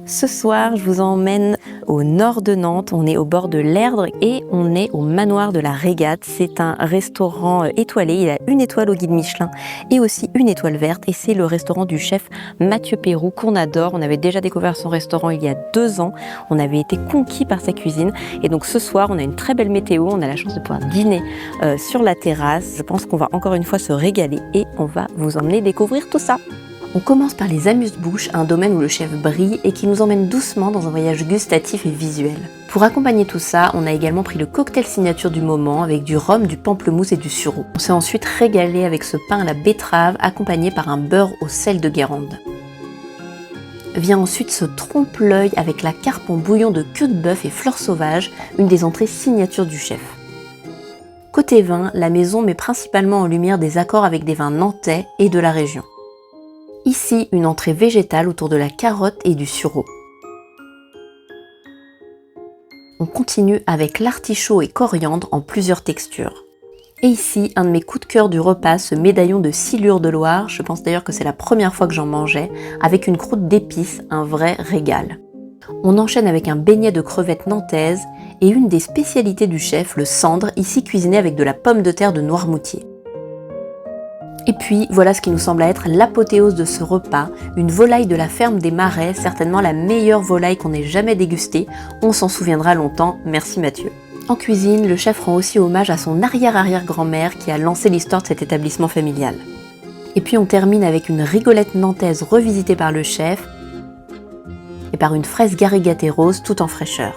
Ce soir, je vous emmène au nord de Nantes, on est au bord de l'Erdre et on est au manoir de la Régate. C'est un restaurant étoilé, il a une étoile au guide Michelin et aussi une étoile verte et c'est le restaurant du chef Mathieu Péroux qu'on adore. On avait déjà découvert son restaurant il y a 2 ans, on avait été conquis par sa cuisine et donc ce soir on a une très belle météo, on a la chance de pouvoir dîner sur la terrasse. Je pense qu'on va encore une fois se régaler et on va vous emmener découvrir tout ça. On commence par les amuse-bouches, un domaine où le chef brille et qui nous emmène doucement dans un voyage gustatif et visuel. Pour accompagner tout ça, on a également pris le cocktail signature du moment avec du rhum, du pamplemousse et du sureau. On s'est ensuite régalé avec ce pain à la betterave accompagné par un beurre au sel de Guérande. Vient ensuite ce trompe-l'œil avec la carpe en bouillon de queue de bœuf et fleurs sauvages, une des entrées signatures du chef. Côté vin, la maison met principalement en lumière des accords avec des vins nantais et de la région. Ici, une entrée végétale autour de la carotte et du sureau. On continue avec l'artichaut et coriandre en plusieurs textures. Et ici, un de mes coups de cœur du repas, ce médaillon de silure de Loire, je pense d'ailleurs que c'est la première fois que j'en mangeais, avec une croûte d'épices, un vrai régal. On enchaîne avec un beignet de crevettes nantaises et une des spécialités du chef, le cendre, ici cuisiné avec de la pomme de terre de Noirmoutier. Et puis, voilà ce qui nous semble être l'apothéose de ce repas, une volaille de la ferme des Marais, certainement la meilleure volaille qu'on ait jamais dégustée. On s'en souviendra longtemps, merci Mathieu. En cuisine, le chef rend aussi hommage à son arrière-arrière-grand-mère qui a lancé l'histoire de cet établissement familial. Et puis on termine avec une rigolette nantaise revisitée par le chef et par une fraise garrigatée rose tout en fraîcheur.